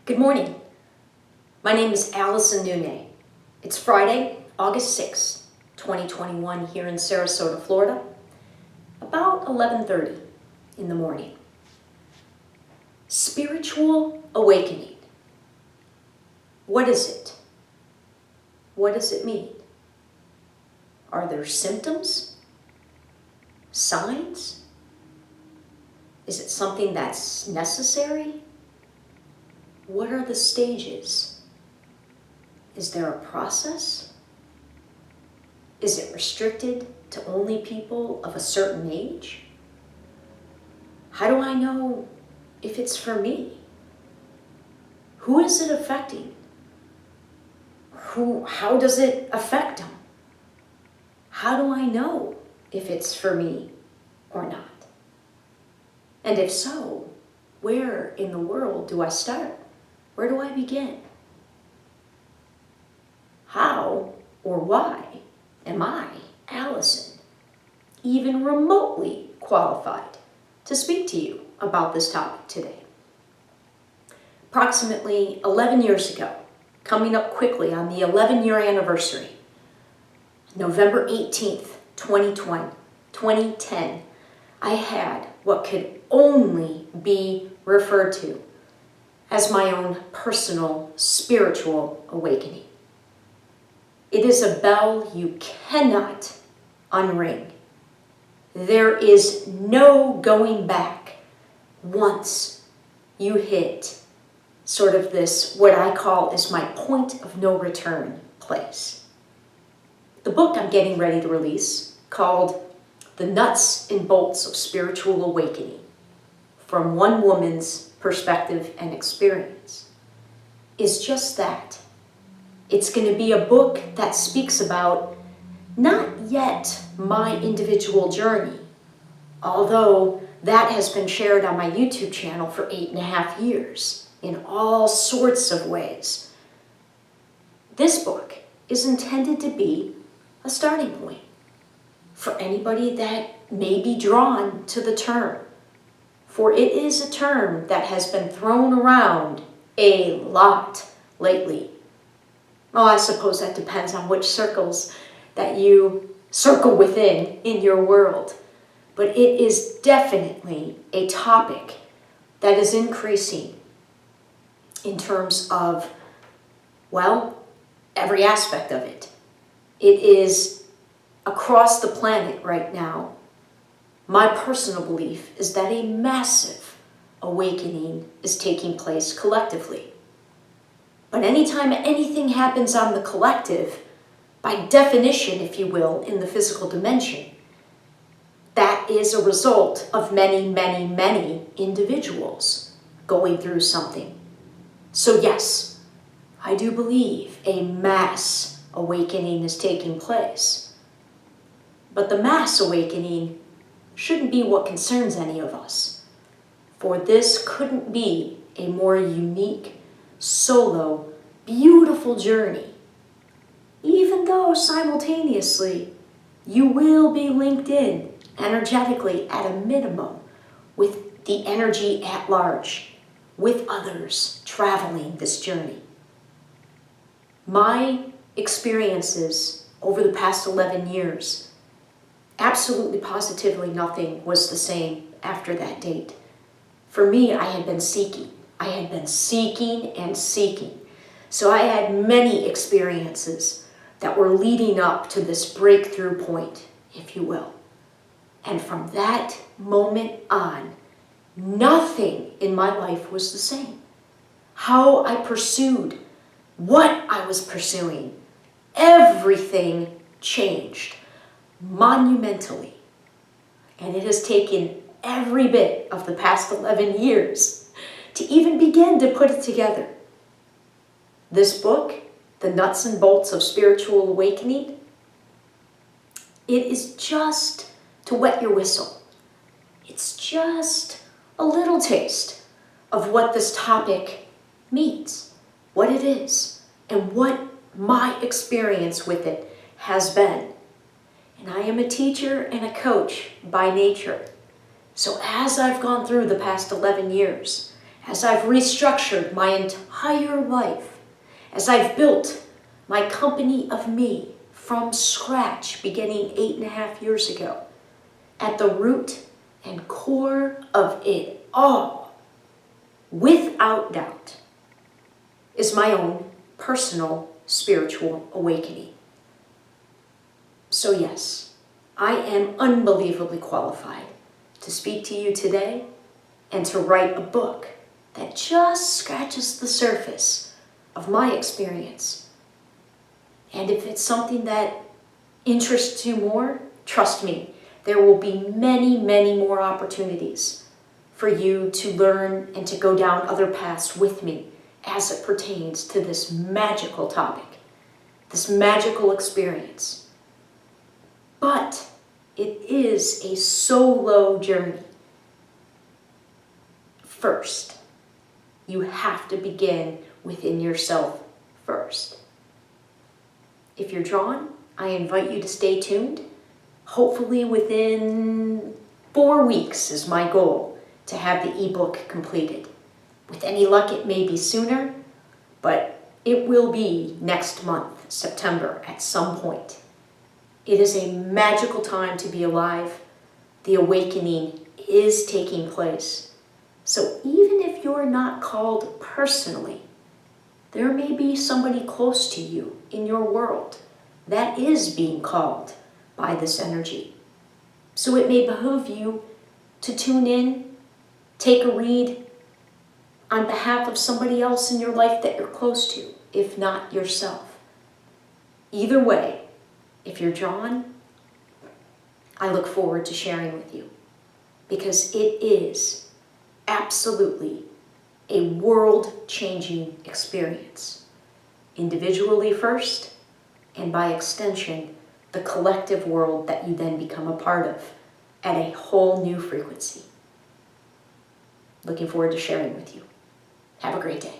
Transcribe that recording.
Good morning. My name is Alyson Noune. It's Friday, August 6th, 2021 here in Sarasota, Florida, about 11:30 in the morning. Spiritual awakening. What is it? What does it mean? Are there symptoms? Signs? Is it something that's necessary? What are the stages? Is there a process? Is it restricted to only people of a certain age? How do I know if it's for me? Who is it affecting? How does it affect them? How do I know if it's for me or not? And if so, where in the world do I start? Where do I begin? How or why am I, Alyson, even remotely qualified to speak to you about this topic today? Approximately 11 years ago, coming up quickly on the 11-year anniversary, November 18th, 2010, I had what could only be referred to as my own personal spiritual awakening. It is a bell you cannot unring. There is no going back once you hit sort of this, what I call is my point of no return place. The book I'm getting ready to release, called The Nuts and Bolts of Spiritual Awakening, from one woman's perspective and experience, is just that. It's going to be a book that speaks about not yet my individual journey, although that has been shared on my YouTube channel for 8.5 years in all sorts of ways. This book is intended to be a starting point for anybody that may be drawn to the term, for it is a term that has been thrown around a lot lately. Well, I suppose that depends on which circles that you circle within in your world. But it is definitely a topic that is increasing in terms of, well, every aspect of it. It is across the planet right now. My personal belief is that a massive awakening is taking place collectively. But anytime anything happens on the collective, by definition, if you will, in the physical dimension, that is a result of many, many, many individuals going through something. So yes, I do believe a mass awakening is taking place. But the mass awakening shouldn't be what concerns any of us, for this couldn't be a more unique, solo, beautiful journey, even though simultaneously you will be linked in energetically at a minimum with the energy at large, with others traveling this journey. My experiences over the past 11 years, absolutely positively nothing was the same after that date. For me, I had been seeking. I had been seeking and seeking. So I had many experiences that were leading up to this breakthrough point, if you will. And from that moment on, nothing in my life was the same. How I pursued what I was pursuing, everything changed monumentally. And it has taken every bit of the past 11 years to even begin to put it together. This book, The Nuts and Bolts of Spiritual Awakening, it is just to wet your whistle. It's just a little taste of what this topic means, what it is, and what my experience with it has been. And I am a teacher and a coach by nature. So as I've gone through the past 11 years, as I've restructured my entire life, as I've built my company of me from scratch beginning 8.5 years ago, at the root and core of it all, without doubt, is my own personal spiritual awakening. So yes, I am unbelievably qualified to speak to you today and to write a book that just scratches the surface of my experience. And if it's something that interests you more, trust me, there will be many, many more opportunities for you to learn and to go down other paths with me as it pertains to this magical topic, this magical experience. But it is a solo journey. First, you have to begin within yourself first. If you're drawn, I invite you to stay tuned. Hopefully within 4 weeks is my goal to have the ebook completed. With any luck, it may be sooner, but it will be next month, September, at some point. It is a magical time to be alive. The awakening is taking place. So even if you're not called personally, there may be somebody close to you in your world that is being called by this energy. So it may behoove you to tune in, take a read on behalf of somebody else in your life that you're close to, if not yourself. Either way, if you're drawn, I look forward to sharing with you, because it is absolutely a world-changing experience. Individually first, and by extension, the collective world that you then become a part of at a whole new frequency. Looking forward to sharing with you. Have a great day.